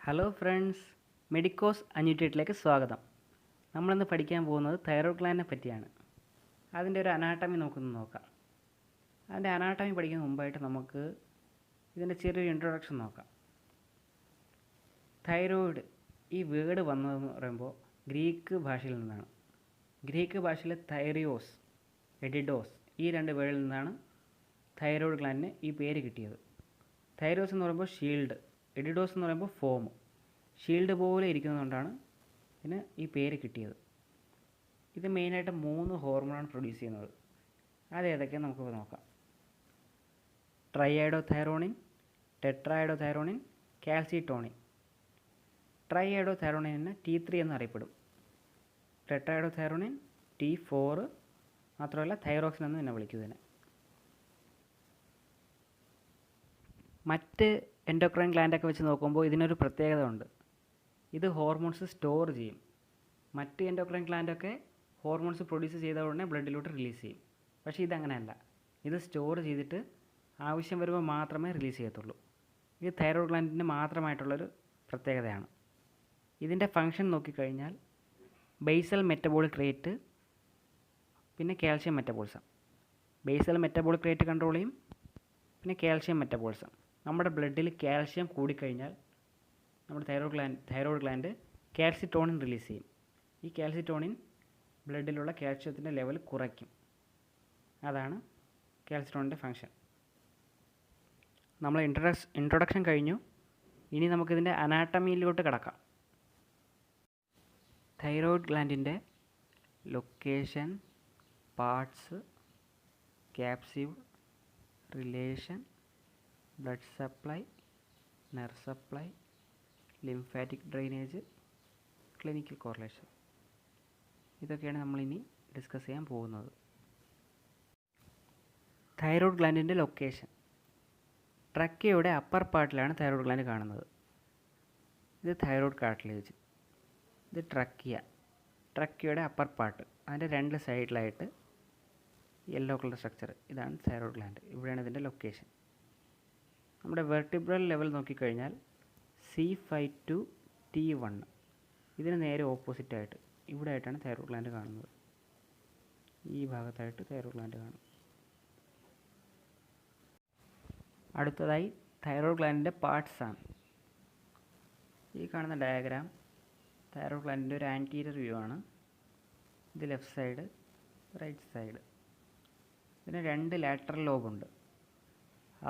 Hello friends, medicos അന്യൂറ്റേറ്റിലേക്ക് സ്വാഗതം. നമ്മളിന്ന് പഠിക്കാൻ പോകുന്നത് തൈറോയ്ഡ് ഗ്ലാൻഡിനെ പറ്റിയാണ്. അതിൻ്റെ ഒരു അനാട്ടമി നമുക്കൊന്ന് നോക്കാം. അതിൻ്റെ അനാട്ടമി പഠിക്കുന്ന മുമ്പായിട്ട് നമുക്ക് ഇതിൻ്റെ ചെറിയൊരു ഇൻട്രൊഡക്ഷൻ നോക്കാം. തൈറോയിഡ് ഈ വേർഡ് വന്നതെന്ന് പറയുമ്പോൾ ഗ്രീക്ക് ഭാഷയിൽ നിന്നാണ്. ഗ്രീക്ക് ഭാഷയിലെ തൈറിയോസ്, എഡിഡോസ് ഈ രണ്ട് വേർഡിൽ നിന്നാണ് തൈറോയ്ഡ് ഗ്ലാൻഡിന് ഈ പേര് കിട്ടിയത്. തൈറോസ് എന്ന് പറയുമ്പോൾ ഷീൽഡ്, എഡിഡോസ് എന്ന് പറയുമ്പോൾ ഫോം. ഷീൽഡ് പോലെ ഇരിക്കുന്നതുകൊണ്ടാണ് ഇതിന് ഈ പേര് കിട്ടിയത്. ഇത് മെയിനായിട്ട് 3 ഹോർമോണാണ് പ്രൊഡ്യൂസ് ചെയ്യുന്നത്. അതേതൊക്കെയാണ് നമുക്ക് നോക്കാം. ട്രൈഐഡോതൈറോണിൻ, ടെട്രാഐഡോതൈറോണിൻ, കാൽസിട്ടോണിൻ. ട്രൈഐഡോതൈറോണിനെ T3 എന്നറിയപ്പെടും. ടെട്രാഐഡോതൈറോണിൻ T4, മാത്രമല്ല തൈറോക്സിൻ എന്ന് തന്നെ വിളിക്കും ഇതിനെ. മറ്റ് എൻഡോക്രൈൻ ഗ്ലാൻഡൊക്കെ വെച്ച് നോക്കുമ്പോൾ ഇതിനൊരു പ്രത്യേകത ഉണ്ട്. ഇത് ഹോർമോൺസ് സ്റ്റോർ ചെയ്യും. മറ്റ് എൻഡോക്രൈൻ ഗ്ലാൻഡൊക്കെ ഹോർമോൺസ് പ്രൊഡ്യൂസ് ചെയ്ത ഉടനെ ബ്ലഡിലോട്ട് റിലീസ് ചെയ്യും. പക്ഷേ ഇതങ്ങനെയല്ല. ഇത് സ്റ്റോർ ചെയ്തിട്ട് ആവശ്യം വരുമ്പോൾ മാത്രമേ റിലീസ് ചെയ്യത്തുള്ളൂ. ഇത് തൈറോയ്ഡ് ഗ്ലാൻഡിന് മാത്രമായിട്ടുള്ളൊരു പ്രത്യേകതയാണ്. ഇതിൻ്റെ ഫങ്ഷൻ നോക്കിക്കഴിഞ്ഞാൽ ബേസൽ മെറ്റബോളിക് റേറ്റ്, പിന്നെ calcium metabolism. Basal metabolic rate control ചെയ്യും, പിന്നെ കാൽഷ്യം മെറ്റബോളിസം. നമ്മുടെ ബ്ലഡിൽ കാൽഷ്യം കൂടിക്കഴിഞ്ഞാൽ നമ്മുടെ തൈറോയ്ഡ് ഗ്ലാൻഡ് കാൽസിറ്റോണിൻ റിലീസ് ചെയ്യും. ഈ കാൽസിറ്റോണിൻ ബ്ലഡിലുള്ള കാൽഷ്യത്തിൻ്റെ ലെവൽ കുറയ്ക്കും. അതാണ് കാൽസിറ്റോണിൻ്റെ ഫങ്ഷൻ. നമ്മൾ ഇൻട്രൊഡക്ഷൻ കഴിഞ്ഞു. ഇനി നമുക്കിതിൻ്റെ അനാട്ടമിയിലോട്ട് കിടക്കാം. തൈറോയ്ഡ് ഗ്ലാൻഡിൻ്റെ location, parts, capsule, relation, blood supply, nerve supply, lymphatic drainage, clinical correlation. ഇതൊക്കെയാണ് നമ്മളിനി ഡിസ്കസ് ചെയ്യാൻ പോകുന്നത്. തൈറോയ്ഡ് ഗ്ലാൻഡിൻ്റെ ലൊക്കേഷൻ. ട്രക്കിയയുടെ അപ്പർ പാർട്ടിലാണ് തൈറോയ്ഡ് ഗ്ലാൻഡ് കാണുന്നത്. ഇത് തൈറോയ്ഡ് കാർട്ടിലേജ്. ഇത് ട്രക്കിയയുടെ അപ്പർ പാർട്ട്. അതിൻ്റെ 2 സൈഡിലായിട്ട് യെല്ലോ കളർ സ്ട്രക്ചർ. ഇതാണ് തൈറോയ്ഡ് ഗ്ലാൻഡ്. ഇവിടെയാണ് ഇതിൻ്റെ ലൊക്കേഷൻ. നമ്മുടെ വെർട്ടിബ്രൽ ലെവൽ നോക്കിക്കഴിഞ്ഞാൽ C5 to T1. ഇതിന് നേരെ ഓപ്പോസിറ്റായിട്ട് ഇവിടെ ആയിട്ടാണ് തൈറോയ്ഡ് ഗ്ലാൻഡ് കാണുന്നത്. ഈ ഭാഗത്തായിട്ട് തൈറോയ്ഡ് ഗ്ലാൻഡ് കാണും. അടുത്തതായി തൈറോയ്ഡ് ഗ്ലാൻഡിൻ്റെ പാർട്സ് ആണ്. ഈ കാണുന്ന ഡയഗ്രാം തൈറോയ്ഡ് ഗ്ലാൻഡിൻ്റെ ഒരു ആൻറ്റീരിയർ വ്യൂ ആണ്. ഇത് ലെഫ്റ്റ് സൈഡ്, റൈറ്റ് സൈഡ്. ഇതിന് 2 ലാറ്ററൽ ലോബുണ്ട്.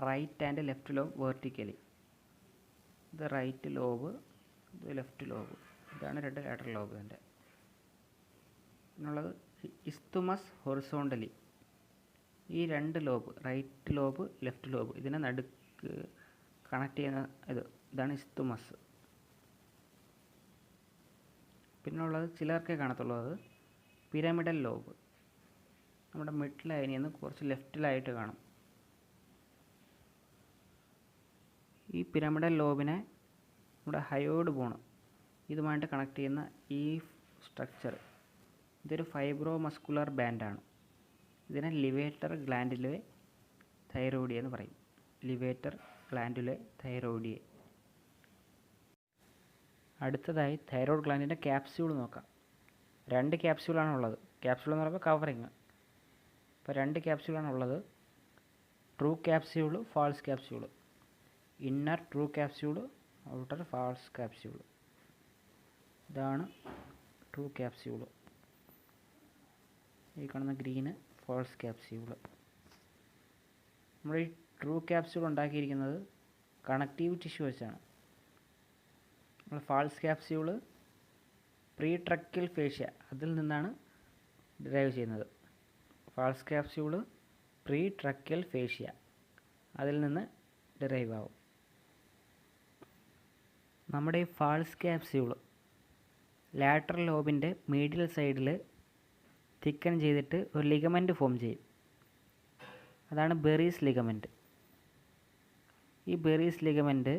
Right and left lobe vertically. ഇത് റൈറ്റ് ലോബ്, ഇത് ലെഫ്റ്റ് ലോബ്. ഇതാണ് 2 ലാറ്ററൽ ലോബ്. ഇതിൻ്റെ പിന്നുള്ളത് ഇസ്തുമസ് ഹൊറിസോണ്ടലി. ഈ 2 lobe, right lobe, left lobe, ഇതിനെ നടുക്ക് കണക്ട് ചെയ്യുന്ന ഇതാണ് ഇസ്തുമസ്. പിന്നുള്ളത് ചിലർക്കേ കാണത്തുള്ളൂ, അത് പിരമിഡൽ ലോബ്. നമ്മുടെ മിഡ് ലൈനിൽ നിന്ന് കുറച്ച് ലെഫ്റ്റിലായിട്ട് കാണും. ഈ പിരമിഡൽ ലോബിനെ നമ്മുടെ ഹയോയിഡ് ബോൺ ഇതുമായിട്ട് കണക്ട് ചെയ്യുന്ന ഈ സ്ട്രക്ചർ, ഇതൊരു ഫൈബ്രോ മസ്കുലർ ബാൻഡാണ്. ഇതിനെ ലിവേറ്റർ ഗ്ലാൻഡുലെ തൈറോയിഡിയ എന്ന് പറയും. ലിവേറ്റർ ഗ്ലാൻഡുലെ തൈറോയിഡിയ. അടുത്തതായി തൈറോയ്ഡ് ഗ്ലാൻഡിൻ്റെ ക്യാപ്സ്യൂൾ നോക്കാം. 2 ക്യാപ്സ്യൂളാണ് ഉള്ളത്. ക്യാപ്സ്യൂൾ എന്ന് പറയുമ്പോൾ കവറിങ്. ഇപ്പോൾ 2 ക്യാപ്സ്യൂളാണ് ഉള്ളത്. True capsule, false capsule. Inner true capsule, outer false capsule. ഇതാണ് ട്രൂ ക്യാപ്സ്യൂൾ. ഈ കാണുന്ന ഗ്രീന് ഫാൾസ് ക്യാപ്സ്യൂൾ. നമ്മൾ ഈ ട്രൂ ക്യാപ്സ്യൂൾ ഉണ്ടാക്കിയിരിക്കുന്നത് കണക്റ്റീവ് ടിഷ്യൂ വെച്ചാണ്. നമ്മൾ false capsule pretracheal fascia, അതിൽ നിന്നാണ് ഡിറൈവ് ചെയ്യുന്നത്. False capsule pretracheal fascia, അതിൽ നിന്ന് ഡിറൈവ് ആവും. നമ്മുടെ ഈ ഫാൾസ് ക്യാപ്സ്യൂൾ ലാറ്ററൽ ലോബിൻ്റെ മീഡിയൽ സൈഡിൽ തിക്കൻ ചെയ്തിട്ട് ഒരു ലിഗമെൻറ്റ് ഫോം ചെയ്യും. അതാണ് ബെറീസ് ലിഗമെൻറ്റ്. ഈ ബെറീസ് ലിഗമെൻറ്റ്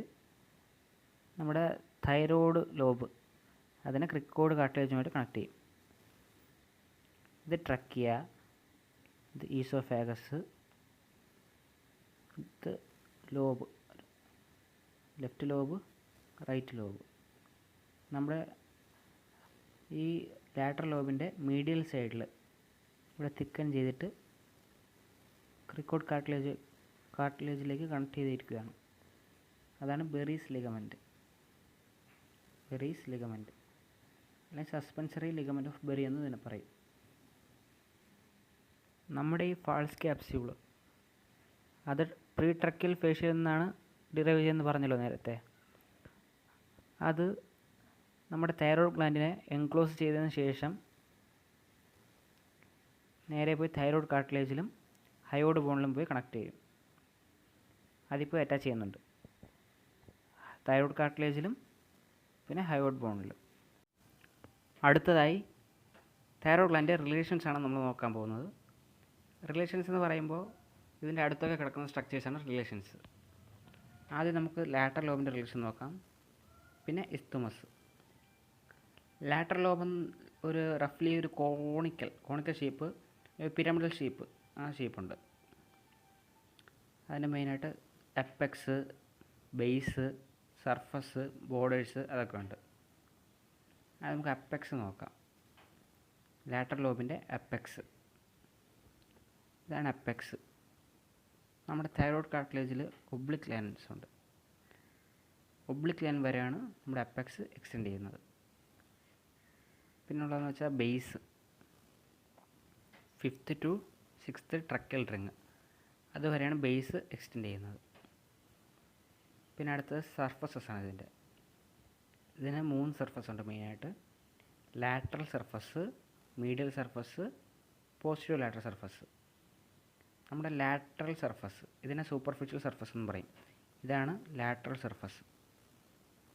നമ്മുടെ തൈറോയ്ഡ് ലോബ്, അതിനെ ക്രിക്കോയ്ഡ് കാർട്ടിലേജുമായിട്ട് കണക്ട് ചെയ്യും. ഇത് ട്രക്കിയ, ഇത് ഈസോഫാഗസ്, ഇത് lobe, left lobe, right lobe. നമ്മുടെ ഈ ലാറ്ററൽ ലോബിൻ്റെ മീഡിയൽ സൈഡിൽ ഇവിടെ തിക്കൻ ചെയ്തിട്ട് ക്രിക്കോട്ട് കാർട്ടിലേജിലേക്ക് കണക്ട് ചെയ്തിരിക്കുകയാണ്. അതാണ് ബെറീസ് ലിഗമെൻറ്റ്. ബെറീസ് ലിഗമെൻറ്റ് അല്ലെങ്കിൽ സസ്പെൻസറി ലിഗമെൻറ്റ് ഓഫ് ബെറി എന്ന് ഇതിനെ പറയും. നമ്മുടെ ഈ ഫാൾസ് ക്യാപ്സ്യൂൾ അത് പ്രീ ട്രക്കിയൽ ഫേഷ്യൽ നിന്നാണ് ഡിറൈവ് ചെയ്യുന്നത് പറഞ്ഞല്ലോ നേരത്തെ. അത് നമ്മുടെ തൈറോയ്ഡ് ഗ്ലാൻഡിനെ എൻക്ലോസ് ചെയ്തതിന് ശേഷം നേരെ പോയി തൈറോയ്ഡ് കാർട്ടിലേജിലും ഹയോയിഡ് ബോണിലും പോയി കണക്ട് ചെയ്യും. അതിപ്പോൾ അറ്റാച്ച് ചെയ്യുന്നുണ്ട് തൈറോയ്ഡ് കാർട്ടിലേജിലും പിന്നെ ഹയോയിഡ് ബോണിലും. അടുത്തതായി തൈറോയ്ഡ് ഗ്ലാൻഡിൻ്റെ റിലേഷൻസ് ആണ് നമ്മൾ നോക്കാൻ പോകുന്നത്. റിലേഷൻസ് എന്ന് പറയുമ്പോൾ ഇതിൻ്റെ അടുത്തൊക്കെ കിടക്കുന്ന സ്ട്രക്ചേഴ്സാണ് റിലേഷൻസ്. ആദ്യം നമുക്ക് ലാറ്ററൽ ലോബിൻ്റെ റിലേഷൻ നോക്കാം, പിന്നെ ഇസ്തുമസ്. ലാറ്ററൽ ലോബ് ഒരു റഫ്ലി ഒരു കോണിക്കൽ ഷേപ്പ്, പിരമിഡൽ ഷേപ്പ്, ആ ഷേപ്പുണ്ട്. അതിന് മെയിനായിട്ട് എപ്പെക്സ്, ബേസ്, സർഫസ്, ബോർഡേഴ്സ് അതൊക്കെ ഉണ്ട്. അത് നമുക്ക് അപ്പെക്സ് നോക്കാം. ലാറ്ററൽ ലോബിൻ്റെ അപ്പെക്സ്, ഇതാണ് അപ്പെക്സ്. നമ്മുടെ തൈറോയ്ഡ് കാർട്ടിലേജിൽ ഒബ്ലിക് ലൈൻസ് ഉണ്ട്. ഒബ്ലിക് ലൈൻ വരെയാണ് നമ്മുടെ അപ്പെക്സ് എക്സ്റ്റെൻഡ് ചെയ്യുന്നത്. പിന്നുള്ളതെന്ന് വെച്ചാൽ base, 5th to 6th tracheal ring, അതുവരെയാണ് ബേസ് എക്സ്റ്റെൻഡ് ചെയ്യുന്നത്. പിന്നെ അടുത്തത് സർഫസസ് ആണ്. ഇതിന് 3 സർഫസ് ഉണ്ട് മെയിനായിട്ട്. Lateral surface, medial surface, posterior lateral surface. നമ്മുടെ ലാറ്ററൽ സർഫസ് ഇതിനെ സൂപ്പർഫിഷ്യൽ സർഫസ് എന്നും പറയും. ഇതാണ് ലാറ്ററൽ സർഫസ്,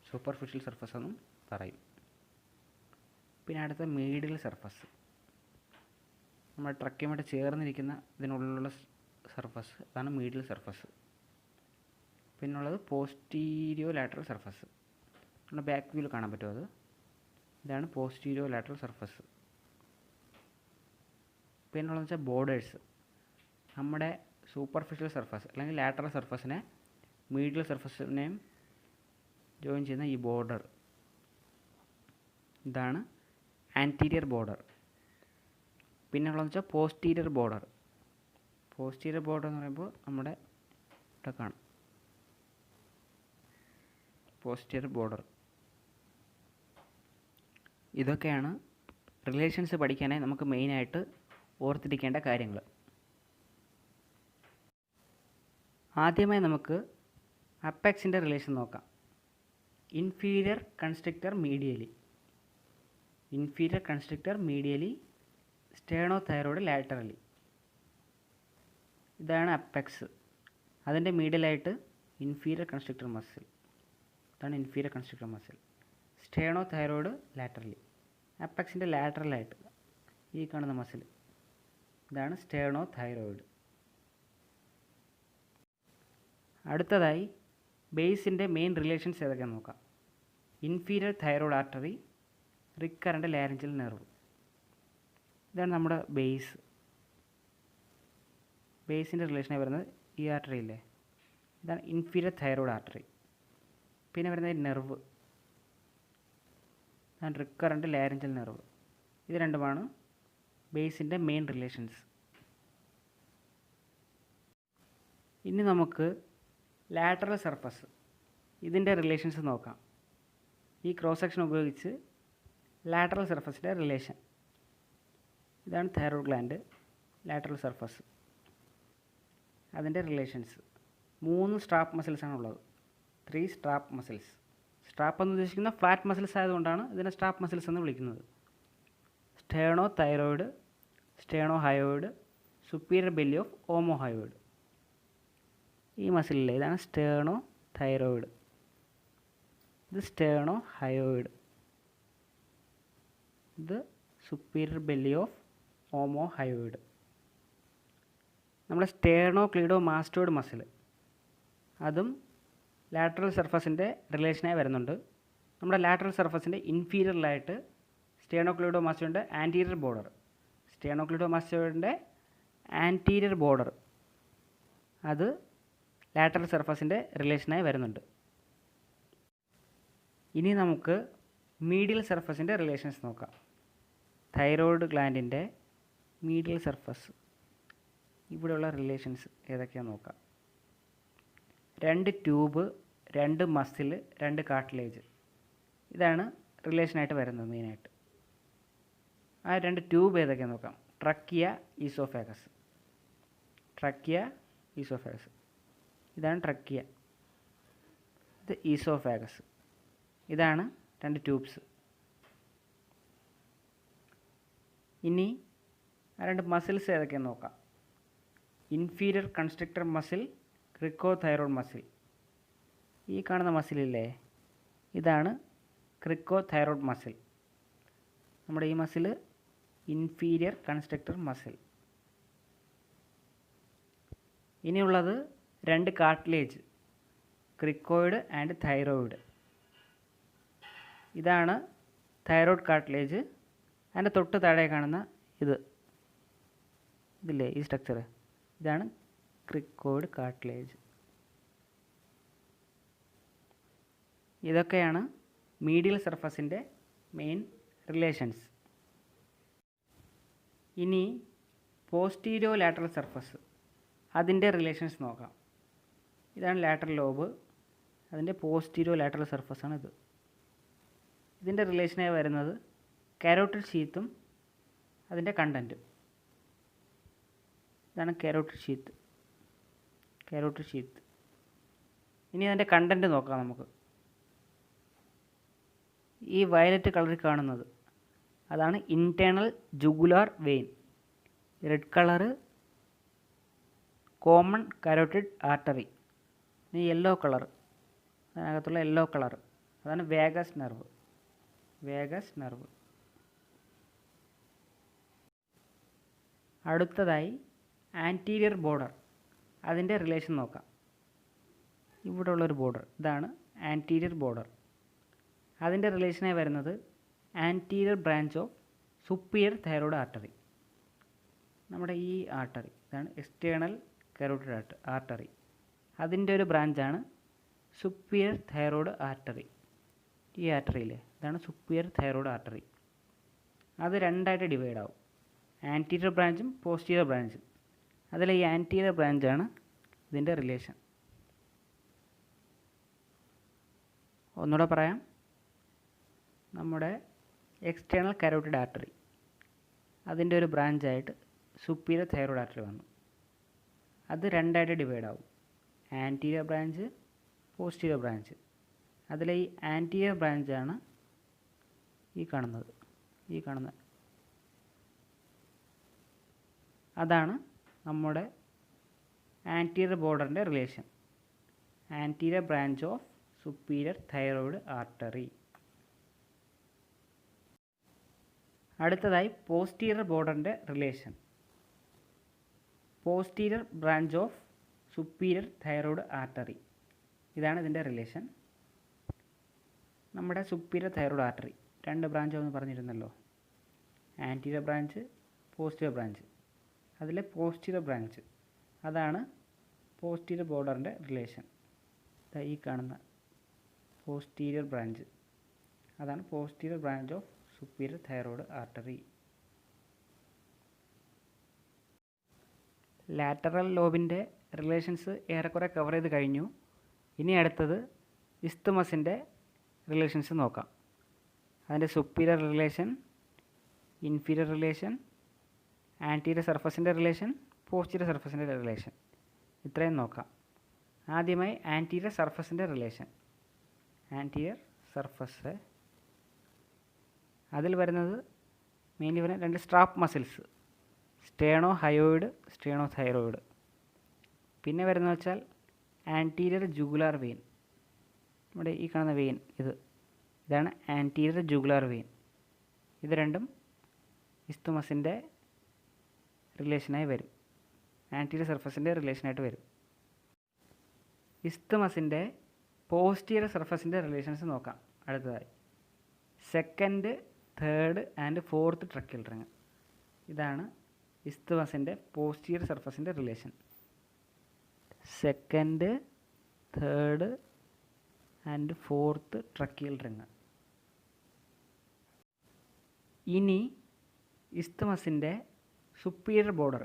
സൂപ്പർഫിഷ്യൽ സർഫസ് എന്നും പറയും. പിന്നെ അടുത്ത മീഡിയൽ സർഫസ്, നമ്മുടെ ട്രക്കിയുമായിട്ട് ചേർന്നിരിക്കുന്ന ഇതിനുള്ളിലുള്ള സർഫസ്, അതാണ് മീഡിയൽ സർഫസ്. പിന്നുള്ളത് പോസ്റ്റീരിയോ ലാറ്ററൽ സർഫസ്, നമ്മുടെ ബാക്ക് വ്യൂവിൽ കാണാൻ പറ്റും. ഇതാണ് പോസ്റ്റീരിയോ ലാറ്ററൽ സർഫസ്. പിന്നുള്ളതെന്ന് വെച്ചാൽ ബോർഡേഴ്സ്. നമ്മുടെ സൂപ്പർഫിഷ്യൽ സർഫസ് അല്ലെങ്കിൽ ലാറ്ററൽ സർഫസിനെ മീഡിയൽ സർഫസിനെയും ജോയിൻ ചെയ്യുന്ന ഈ ബോർഡർ, ഇതാണ് ആൻറ്റീരിയർ ബോർഡർ. പിന്നുള്ളതെന്ന് വെച്ചാൽ പോസ്റ്റീരിയർ ബോർഡർ. പോസ്റ്റീരിയർ ബോർഡർ എന്ന് പറയുമ്പോൾ നമ്മുടെ ഇവിടെ കാണും, പോസ്റ്റീരിയർ ബോർഡർ. ഇതൊക്കെയാണ് റിലേഷൻസ് പഠിക്കാനായി നമുക്ക് മെയിനായിട്ട് ഓർത്തിരിക്കേണ്ട കാര്യങ്ങൾ. ആദ്യമായി നമുക്ക് അപ്പെക്സിൻ്റെ റിലേഷൻ നോക്കാം. Inferior constrictor medially, inferior constrictor medially, sternothyroid laterally. ഇതാണ് അപ്പെക്സ്. അതിൻ്റെ മീഡിയലായിട്ട് ഇൻഫീരിയർ കൺസ്ട്രിക്റ്റർ മസിൽ, ഇതാണ് inferior constrictor muscle. Sternothyroid laterally, അപ്പെക്സിൻ്റെ ലാറ്ററലായിട്ട് ഈ കാണുന്ന മസിൽ, ഇതാണ് സ്റ്റേണോതൈറോയ്ഡ്. അടുത്തതായി ബേസിൻ്റെ മെയിൻ റിലേഷൻസ് ഏതൊക്കെയാണെന്ന് നോക്കാം. Inferior thyroid artery, recurrent laryngeal nerve. ഇതാണ് നമ്മുടെ ബേസ്. ബേസിൻ്റെ റിലേഷനായി വരുന്നത് ഈ ആർട്ടറി ഇല്ലേ, ഇതാണ് ഇൻഫീരിയർ തൈറോയ്ഡ് ആർട്ടറി. പിന്നെ വരുന്നത് നെർവ്, ഇതാണ് റിക്കറൻ്റ് ലാരിഞ്ചൽ നെർവ്. ഇത് രണ്ടുമാണ് ബേസിൻ്റെ മെയിൻ റിലേഷൻസ്. ഇനി നമുക്ക് ലാറ്ററൽ സർഫസ് ഇതിൻ്റെ റിലേഷൻസ് നോക്കാം. ഈ ക്രോസ് സെക്ഷൻ ഉപയോഗിച്ച് ലാറ്ററൽ സർഫസിൻ്റെ റിലേഷൻ, ഇതാണ് തൈറോയ്ഡ് ഗ്ലാൻഡ്, ലാറ്ററൽ സർഫസ്, അതിൻ്റെ റിലേഷൻസ്. 3 സ്ട്രാപ്പ് മസിൽസാണ് ഉള്ളത്, 3 സ്ട്രാപ്പ് മസിൽസ്. സ്ട്രാപ്പ് എന്ന് ഉദ്ദേശിക്കുന്ന ഫ്ലാറ്റ് മസിൽസ് ആയതുകൊണ്ടാണ് ഇതിനെ സ്ട്രാപ്പ് മസിൽസ് എന്ന് വിളിക്കുന്നത്. സ്റ്റേണോതൈറോയ്ഡ്, സ്റ്റേണോഹയോയിഡ്, സുപ്പീരിയർ ബെല്ലി ഓഫ് ഓമോഹയോയിഡ്. ഈ മസിലിലെ ഇതാണ് സ്റ്റേണോതൈറോയ്ഡ്, ഇത് സ്റ്റേണോഹയോയിഡ്, ഇത് സുപ്പീരിയർ ബെല്ലി ഓഫ് ഓമോഹയോയിഡ്. നമ്മുടെ സ്റ്റേണോക്ലീഡോമാസ്റ്റോയിഡ് മസിൽ, അതും ലാറ്ററൽ സർഫസിൻ്റെ റിലേഷനായി വരുന്നുണ്ട്. നമ്മുടെ ലാറ്ററൽ സർഫസിൻ്റെ ഇൻഫീരിയറിലായിട്ട് സ്റ്റേണോക്ലീഡോമാസ്റ്റോയിഡിൻ്റെ ആൻറ്റീരിയർ ബോർഡർ, സ്റ്റേണോക്ലീഡോമാസ്റ്റോയിഡിൻ്റെ ആൻറ്റീരിയർ ബോർഡർ, അത് ലാറ്ററൽ സർഫസിൻ്റെ റിലേഷനായി വരുന്നുണ്ട്. ഇനി നമുക്ക് മീഡിയൽ സർഫസിൻ്റെ റിലേഷൻസ് നോക്കാം. തൈറോയ്ഡ് ഗ്ലാൻഡിൻ്റെ മീഡിയൽ സർഫസ് ഇവിടെയുള്ള റിലേഷൻസ് ഏതൊക്കെയാണെന്ന് നോക്കാം. 2 ട്യൂബ്, 2 മസിൽ, 2 കാർട്ടിലേജ്, ഇതാണ് റിലേഷനായിട്ട് വരുന്നത് മെയിനായിട്ട്. ആ 2 ട്യൂബ് ഏതൊക്കെയാണെന്ന് നോക്കാം. Trachea, oesophagus. ട്രക്കിയ, ഈസോഫാഗസ്, ഇതാണ് ട്രക്കിയ, ഇത് ഈസോഫാഗസ്, ഇതാണ് 2 ട്യൂബ്സ്. ഇനി ആ 2 മസിൽസ് ഏതൊക്കെയാണെന്ന് നോക്കാം. Inferior constrictor muscle, cricothyroid muscle. ഈ കാണുന്ന മസിലില്ലേ, ഇതാണ് ക്രിക്കോതൈറോയ്ഡ് മസിൽ. നമ്മുടെ ഈ മസിൽ ഇൻഫീരിയർ കൺസ്ട്രക്റ്റർ മസിൽ. ഇനിയുള്ളത് 2 കാർട്ടിലേജ്, ക്രിക്കോയിഡ് ആൻഡ് തൈറോയിഡ്. ഇതാണ് തൈറോയ്ഡ് കാർട്ടിലേജ്. അതിൻ്റെ തൊട്ട് താഴെ കാണുന്ന ഇതില്ലേ, ഈ സ്ട്രക്ചർ, ഇതാണ് ക്രിക്കോയിഡ് കാർട്ടിലേജ്. ഇതൊക്കെയാണ് മീഡിയൽ സർഫസിൻ്റെ മെയിൻ റിലേഷൻസ്. ഇനി പോസ്റ്റീരിയോ ലാറ്ററൽ സർഫസ്, അതിൻ്റെ റിലേഷൻസ് നോക്കാം. ഇതാണ് ലാറ്ററൽ ലോബ്, അതിൻ്റെ പോസ്റ്റീരിയോ ലാറ്ററൽ സർഫസാണിത്. ഇതിൻ്റെ റിലേഷനായി വരുന്നത് കാരോട്ടിഡ് ഷീത്തും അതിൻ്റെ കണ്ടൻറ്റും. ഇതാണ് കാരോട്ടിഡ് ഷീത്ത്. ഇനി അതിൻ്റെ കണ്ടൻറ്റ് നോക്കാം നമുക്ക്. ഈ വയലറ്റ് കളറിൽ കാണുന്നത് അതാണ് internal jugular vein. Red colour common carotid artery. ഇനി യെല്ലോ കളർ, അതിനകത്തുള്ള യെല്ലോ കളർ, അതാണ് വേഗസ് നെർവ്. അടുത്തതായി ആൻറ്റീരിയർ ബോർഡർ, അതിൻ്റെ റിലേഷൻ നോക്കാം. ഇവിടെ ഉള്ളൊരു ബോർഡർ, ഇതാണ് ആൻറ്റീരിയർ ബോർഡർ. അതിൻ്റെ റിലേഷനായി വരുന്നത് anterior branch of superior thyroid artery. നമ്മുടെ ഈ ആർട്ടറി, ഇതാണ് എക്സ്റ്റേണൽ കരോട്ടിഡ് ആർട്ടറി. അതിൻ്റെ ഒരു ബ്രാഞ്ചാണ് സുപ്പീരിയർ തൈറോയ്ഡ് ആർട്ടറി. ഈ ആർട്ടറിയിലെ ഇതാണ് സുപ്പീരിയർ തൈറോയ്ഡ് ആർട്ടറി. അത് രണ്ടായിട്ട് ഡിവൈഡ് ആവും, ആൻറ്റീരിയർ ബ്രാഞ്ചും പോസ്റ്റീരിയർ ബ്രാഞ്ചും. അതിൽ ഈ ആൻറ്റീരിയർ ബ്രാഞ്ചാണ് ഇതിൻ്റെ റിലേഷൻ. ഒന്നുകൂടെ പറയാം. നമ്മുടെ എക്സ്റ്റേണൽ കരോട്ടിഡ് ആർട്ടറി, അതിൻ്റെ ഒരു ബ്രാഞ്ചായിട്ട് സുപ്പീരിയർ തൈറോയ്ഡ് ആർട്ടറി വന്നു. അത് രണ്ടായിട്ട് ഡിവൈഡ് ആവും, ആൻറ്റീരിയർ ബ്രാഞ്ച്, പോസ്റ്റീരിയർ ബ്രാഞ്ച്. അതിലെ ഈ ആൻറ്റീരിയർ ബ്രാഞ്ചാണ് ഈ കാണുന്ന അതാണ് നമ്മുടെ ആൻറ്റീരിയർ ബോർഡറിൻ്റെ relation, anterior branch of superior thyroid artery. അടുത്തതായി പോസ്റ്റീരിയർ ബോർഡറിൻ്റെ relation, posterior branch of superior thyroid artery. ഇതാണ് ഇതിൻ്റെ റിലേഷൻ. നമ്മുടെ സുപ്പീരിയർ തൈറോയ്ഡ് ആർട്ടറി 2 ബ്രാഞ്ചാണെന്ന് പറഞ്ഞിരുന്നല്ലോ, ആൻറ്റീരിയർ ബ്രാഞ്ച്, പോസ്റ്റീരിയർ ബ്രാഞ്ച്. അതിലെ പോസ്റ്റീരിയർ ബ്രാഞ്ച്, അതാണ് പോസ്റ്റീരിയർ ബോർഡറിൻ്റെ റിലേഷൻ. ഈ കാണുന്ന പോസ്റ്റീരിയർ ബ്രാഞ്ച്, അതാണ് posterior branch of superior thyroid artery. Lateral ലോബിൻ്റെ റിലേഷൻസ് ഏറെക്കുറെ കവർ ചെയ്ത് കഴിഞ്ഞു. ഇനി അടുത്തത് ഇസ്തുമസിൻ്റെ റിലേഷൻസ് നോക്കാം. അതിൻ്റെ superior relation, inferior relation, anterior സർഫസിൻ്റെ റിലേഷൻ, പോസ്റ്റീരിയർ സർഫസിൻ്റെ റിലേഷൻ, ഇത്രയും നോക്കാം. ആദ്യമായി ആൻറ്റീരിയർ സർഫസിൻ്റെ റിലേഷൻ. ആൻറ്റീരിയർ സർഫസ്, അതിൽ വരുന്നത് മെയിൻലി വരുന്ന 2 strap muscles, sternohyoid, sternothyroid. പിന്നെ വരുന്നത് വെച്ചാൽ ആൻറ്റീരിയർ ജുഗുലാർ വെയിൻ. നമ്മുടെ ഈ കാണുന്ന വെയിൻ, ഇതാണ് ആൻറ്റീരിയർ ജുഗുലാർ വെയിൻ. ഇത് രണ്ടും ഇസ്തുമസിൻ്റെ റിലേഷനായി വരും, ആൻറ്റീരിയർ സർഫസിൻ്റെ റിലേഷനായിട്ട് വരും. ഇസ്തുമസിൻ്റെ പോസ്റ്റീരിയർ സർഫസിൻ്റെ റിലേഷൻസ് നോക്കാം. അടുത്തതായി second, third and fourth tracheal ring. ഇതാണ് ഇസ്തുമസിൻ്റെ പോസ്റ്റീരിയർ സർഫസിൻ്റെ relation. Second, third and fourth tracheal ring. ഇനി ഇസ്തമസിൻ്റെ സുപ്പീരിയർ ബോർഡർ,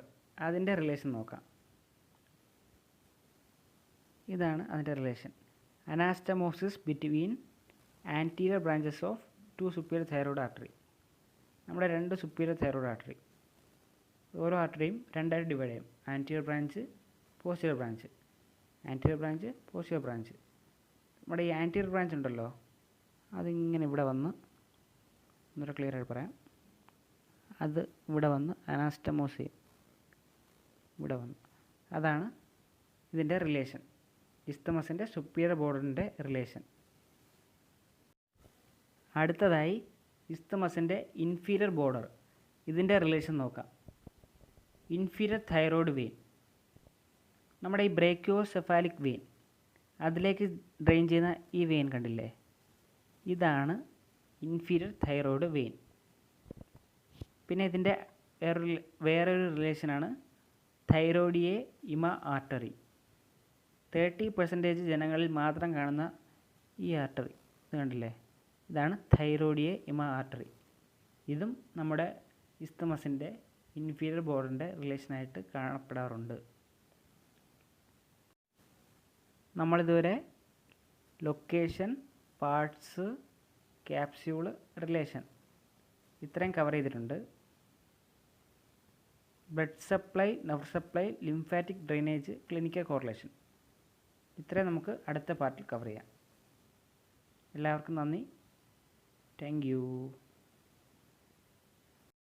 അതിൻ്റെ റിലേഷൻ നോക്കാം. ഇതാണ് അതിൻ്റെ relation. Anastomosis between anterior branches of two superior thyroid artery. നമ്മുടെ രണ്ട് സുപ്പീരിയർ തൈറോയ്ഡ് ആർട്ടറി, ഓരോ ആർട്ടറിയും രണ്ടായിട്ട് ഡിവൈഡ് ചെയ്യും. Anterior branch, posterior branch, anterior branch, posterior branch. നമ്മുടെ ഈ ആൻറ്റീരിയർ ബ്രാഞ്ച് ഉണ്ടല്ലോ, അതിങ്ങനെ ഇവിടെ വന്ന്, ഒന്നുകൂടെ ക്ലിയർ ആയിട്ട് പറയാം, അത് ഇവിടെ വന്ന് അനാസ്റ്റമോസ് ചെയ്യും, ഇവിടെ വന്ന്. അതാണ് ഇതിൻ്റെ റിലേഷൻ, ഇസ്തമസിൻ്റെ സുപ്പീരിയർ ബോർഡറിൻ്റെ റിലേഷൻ. അടുത്തതായി ഇസ്തമസിൻ്റെ ഇൻഫീരിയർ ബോർഡർ, ഇതിൻ്റെ റിലേഷൻ നോക്കാം. ഇൻഫീരിയർ തൈറോയ്ഡ് വെയിൻ, നമ്മുടെ ഈ ബ്രേക്കിയോസെഫാലിക് വെയിൻ, അതിലേക്ക് ഡ്രെയിൻ ചെയ്യുന്ന ഈ വെയിൻ കണ്ടില്ലേ, ഇതാണ് ഇൻഫീരിയർ തൈറോയ്ഡ് വെയിൻ. പിന്നെ ഇതിൻ്റെ വേറൊരു റിലേഷനാണ് തൈറോയിഡിയെ ഇമ ആർട്ടറി. 30% ജനങ്ങളിൽ മാത്രം കാണുന്ന ഈ ആർട്ടറി, ഇത് കണ്ടില്ലേ, ഇതാണ് തൈറോയിഡിയെ ഇമ ആർട്ടറി. ഇതും നമ്മുടെ ഇസ്തമസിൻ്റെ ഇൻഫീരിയർ ബോർഡറിൻ്റെ റിലേഷനായിട്ട് കാണപ്പെടാറുണ്ട്. നമ്മളിതുവരെ ലൊക്കേഷൻ, പാർട്സ്, ക്യാപ്സ്യൂള്, റിലേഷൻ ഇത്രയും കവർ ചെയ്തിട്ടുണ്ട്. Blood supply, nerve supply, lymphatic drainage, clinical correlation, ഇത്രയും നമുക്ക് അടുത്ത പാർട്ടിൽ കവർ ചെയ്യാം. എല്ലാവർക്കും നന്ദി. Thank U.